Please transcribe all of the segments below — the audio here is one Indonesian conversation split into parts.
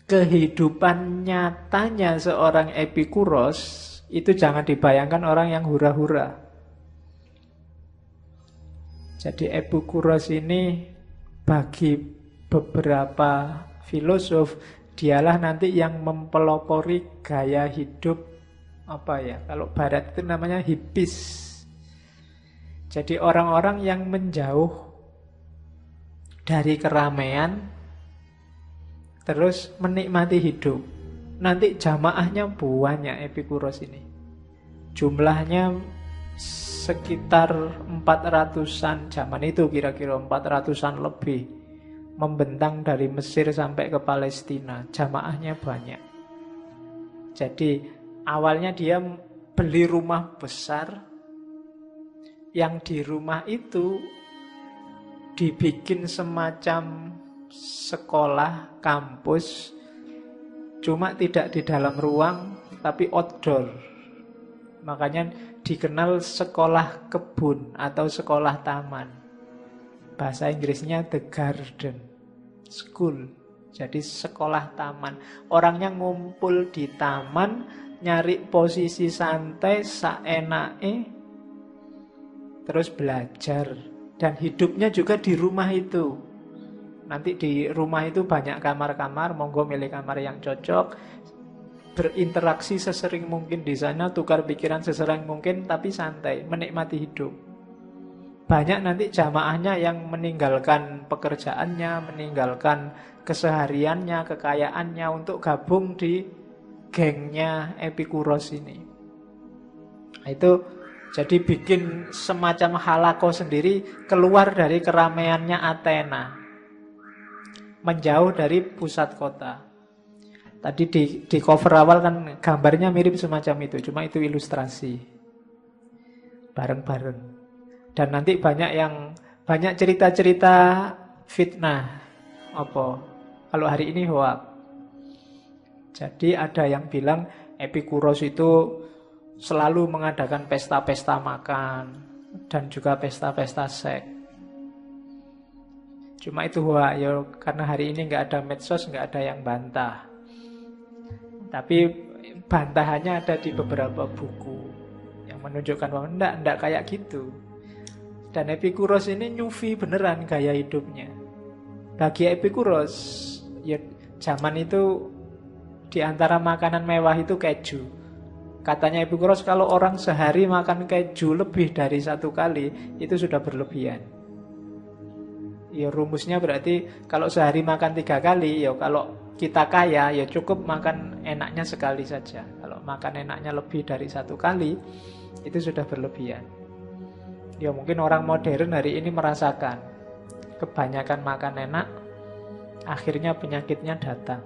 kehidupan nyatanya seorang Epikuros itu jangan dibayangkan orang yang hura-hura. Jadi Epikuros ini bagi beberapa filosof dialah nanti yang mempelopori gaya hidup apa ya? Kalau barat itu namanya hippies. Jadi orang-orang yang menjauh dari keramaian terus menikmati hidup. Nanti jamaahnya banyak Epikuros ini. Jumlahnya sekitar 400-an zaman itu, kira-kira 400-an lebih, membentang dari Mesir sampai ke Palestina. Jamaahnya banyak. Jadi awalnya dia beli rumah besar, yang di rumah itu dibikin semacam sekolah, kampus, cuma tidak di dalam ruang tapi outdoor. Makanya dikenal sekolah kebun atau sekolah taman. Bahasa Inggrisnya the garden school. Jadi sekolah taman. Orangnya ngumpul di taman, nyari posisi santai, saenake, terus belajar. Dan hidupnya juga di rumah itu. Nanti di rumah itu banyak kamar-kamar, monggo milih kamar yang cocok. Berinteraksi sesering mungkin di sana, tukar pikiran sesering mungkin, tapi santai, menikmati hidup. Banyak nanti jamaahnya yang meninggalkan pekerjaannya, meninggalkan kesehariannya, kekayaannya untuk gabung di gengnya Epikuros ini. Itu jadi bikin semacam halako sendiri, keluar dari keramaiannya Athena, menjauh dari pusat kota. Tadi di cover awal kan gambarnya mirip semacam itu, cuma itu ilustrasi bareng-bareng. Dan nanti banyak cerita-cerita fitnah. Apa? Kalau hari ini hoak. Jadi ada yang bilang Epikuros itu selalu mengadakan pesta-pesta makan dan juga pesta-pesta seks. Cuma itu hoak ya, karena hari ini nggak ada medsos, nggak ada yang bantah. Tapi bantahannya ada di beberapa buku yang menunjukkan bahwa enggak kayak gitu. Dan Epikuros ini nyufi beneran gaya hidupnya. Bagi Epikuros, ya zaman itu di antara makanan mewah itu keju. Katanya Epikuros kalau orang sehari makan keju lebih dari 1 kali, itu sudah berlebihan. Ya rumusnya berarti kalau sehari makan 3 kali, ya kalau kita kaya, ya cukup makan enaknya sekali saja. Kalau makan enaknya lebih dari 1 kali, itu sudah berlebihan. Ya mungkin orang modern hari ini merasakan kebanyakan makan enak, akhirnya penyakitnya datang.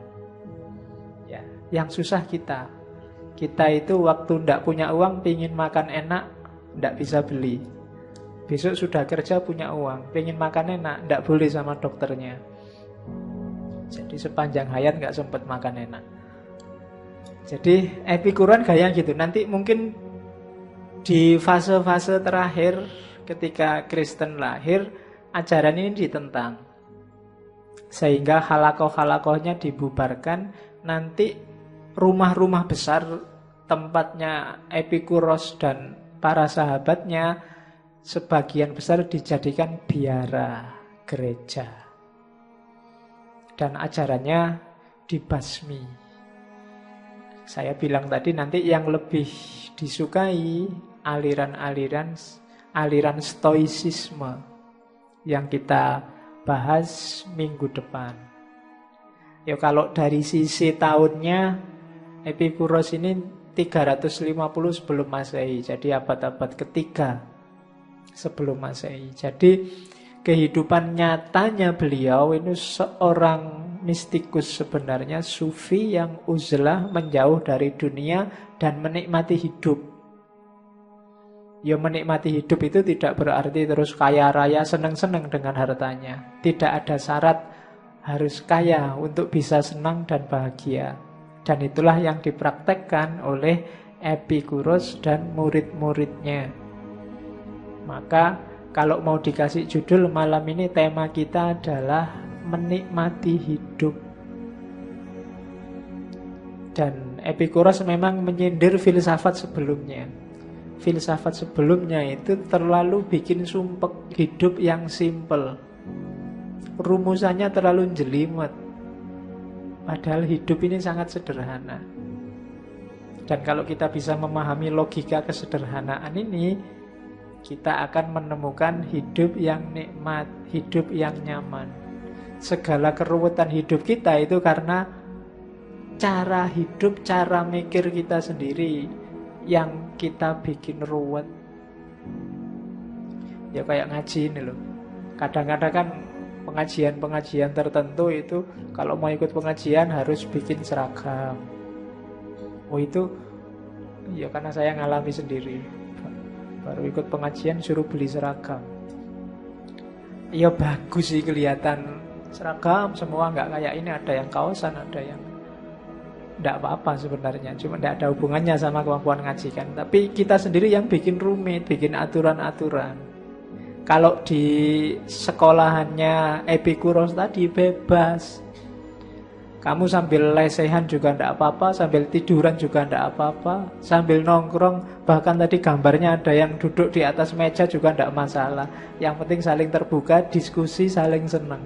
Ya, yang susah kita. Kita itu waktu ndak punya uang, pingin makan enak, ndak bisa beli. Besok sudah kerja punya uang, pingin makan enak, ndak boleh sama dokternya. Jadi sepanjang hayat nggak sempat makan enak. Jadi Epikuran gaya gitu. Nanti mungkin di fase-fase terakhir ketika Kristen lahir, ajaran ini ditentang. Sehingga halakoh-halakohnya dibubarkan. Nanti rumah-rumah besar tempatnya Epikuros dan para sahabatnya sebagian besar dijadikan biara gereja. Dan ajarannya dibasmi. Saya bilang tadi nanti yang lebih disukai aliran stoicisme yang kita bahas minggu depan. Ya kalau dari sisi tahunnya Epikuros ini 350 sebelum Masehi. Jadi abad-abad ketiga sebelum Masehi. Jadi kehidupan nyatanya beliau ini seorang mistikus sebenarnya, sufi yang uzlah, menjauh dari dunia dan menikmati hidup. Ya menikmati hidup itu tidak berarti terus kaya raya senang-senang dengan hartanya. Tidak ada syarat harus kaya untuk bisa senang dan bahagia. Dan itulah yang dipraktekkan oleh Epikuros dan murid-muridnya. Maka kalau mau dikasih judul malam ini, tema kita adalah menikmati hidup. Dan Epikuros memang menyindir filsafat sebelumnya. Filsafat sebelumnya itu terlalu bikin sumpek, hidup yang simple. Rumusannya terlalu jelimet. Padahal hidup ini sangat sederhana. Dan kalau kita bisa memahami logika kesederhanaan ini, kita akan menemukan hidup yang nikmat, hidup yang nyaman. Segala keruwetan hidup kita itu karena cara hidup, cara mikir kita sendiri yang kita bikin ruwet. Ya kayak ngaji ini loh. Kadang-kadang kan pengajian-pengajian tertentu itu kalau mau ikut pengajian harus bikin seragam. Oh itu ya karena saya ngalami sendiri. Baru ikut pengajian suruh beli seragam. Ya bagus sih kelihatan seragam semua, nggak kayak ini ada yang kaosan, ada yang tidak apa-apa sebenarnya, cuma tidak ada hubungannya sama kemampuan ngaji kan. Tapi kita sendiri yang bikin rumit, bikin aturan-aturan. Kalau di sekolahannya Epikuros tadi bebas. Kamu sambil lesehan juga tidak apa-apa, sambil tiduran juga tidak apa-apa, sambil nongkrong, bahkan tadi gambarnya ada yang duduk di atas meja juga tidak masalah. Yang penting saling terbuka, diskusi, saling senang.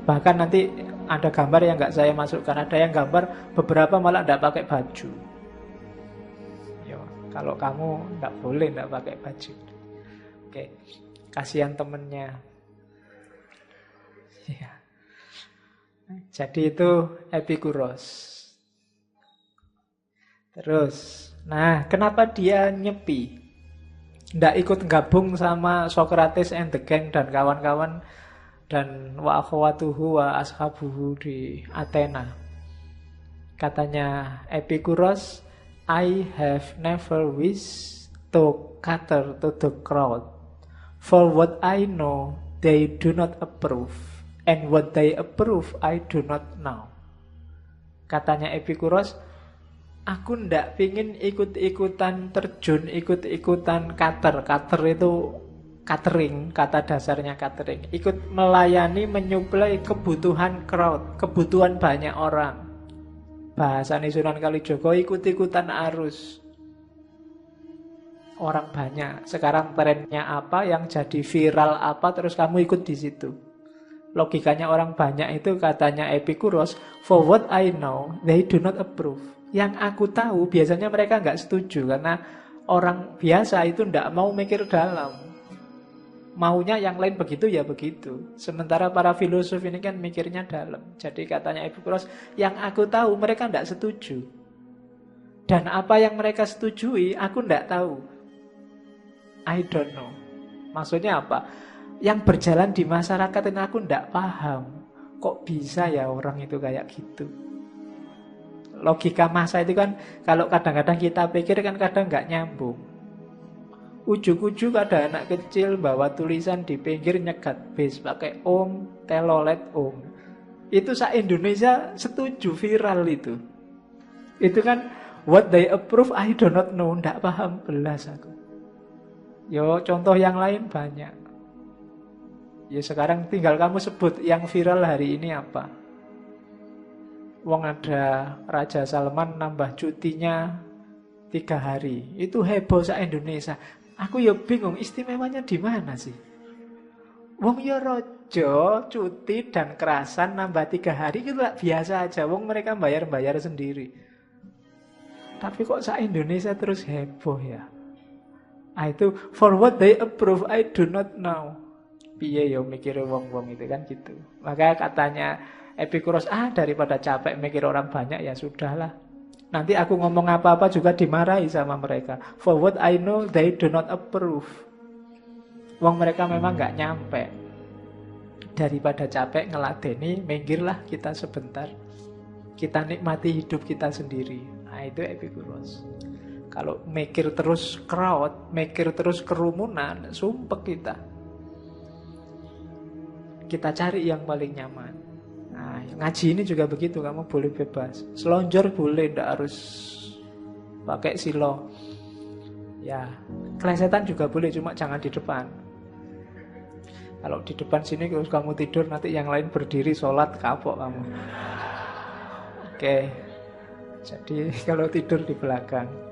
Bahkan nanti ada gambar yang nggak saya masukkan, ada yang gambar beberapa malah tidak pakai baju. Yo, kalau kamu nggak boleh tidak pakai baju. Oke, kasihan temennya. Ya. Jadi itu Epikuros. Terus, nah kenapa dia nyepi? Tidak ikut gabung sama Socrates and the gang dan kawan-kawan dan wa akhwatuhu wa ashabuhu di Athena. Katanya Epikuros, I have never wished to cater to the crowd. For what I know, they do not approve. And what they approve, I do not know. Katanya Epikuros, aku ndak pingin ikut-ikutan terjun, ikut-ikutan cater. Cater itu catering, kata dasarnya catering. Ikut melayani, menyuplai kebutuhan crowd, kebutuhan banyak orang. Bahasa Sunan Kalijogo, ikut-ikutan arus. Orang banyak. Sekarang trennya apa, yang jadi viral apa, terus kamu ikut di situ. Logikanya orang banyak itu katanya Epikuros, for what I know, they do not approve. Yang aku tahu biasanya mereka nggak setuju karena orang biasa itu nggak mau mikir dalam. Maunya yang lain begitu ya begitu. Sementara para filosof ini kan mikirnya dalam. Jadi katanya Epikuros, yang aku tahu mereka nggak setuju. Dan apa yang mereka setujui aku nggak tahu. I don't know. Maksudnya apa? Yang berjalan di masyarakat ini aku tidak paham. Kok bisa ya orang itu kayak gitu? Logika masa itu kan kalau kadang-kadang kita pikir kan kadang nggak nyambung. Ujuk-ujuk ada anak kecil bawa tulisan di pinggir nyegat bis pakai om, telolet om. Itu se-Indonesia setuju, viral itu. Itu kan what they approve I do not know. Tidak paham belas aku. Yo contoh yang lain banyak. Ya sekarang tinggal kamu sebut yang viral hari ini apa. Wong ada Raja Salman nambah cutinya 3 hari. Itu heboh se-Indonesia. Aku ya bingung istimewanya di mana sih? Wong ya rojo, cuti dan kerasan nambah 3 hari itu biasa aja. Wong mereka bayar-bayar sendiri. Tapi kok se-Indonesia terus heboh ya? Itu for what they approve I do not know. Piye yo mikir wong-wong itu kan gitu. Maka katanya Epikuros, daripada capek mikir orang banyak ya sudahlah. Nanti aku ngomong apa-apa juga dimarahi sama mereka. For what I know they do not approve. Wong mereka memang nggak nyampe. Daripada capek ngeladeni, minggirlah kita sebentar. Kita nikmati hidup kita sendiri. Nah itu Epikuros. Kalau mikir terus crowd, mikir terus kerumunan, sumpek kita. Kita cari yang paling nyaman. Nah, ngaji ini juga begitu, kamu boleh bebas. Selonjor boleh, tidak harus pakai silo. Ya, kelesetan juga boleh, cuma jangan di depan. Kalau di depan sini terus kamu tidur, nanti yang lain berdiri sholat, kapok kamu. Oke. Jadi kalau tidur di belakang.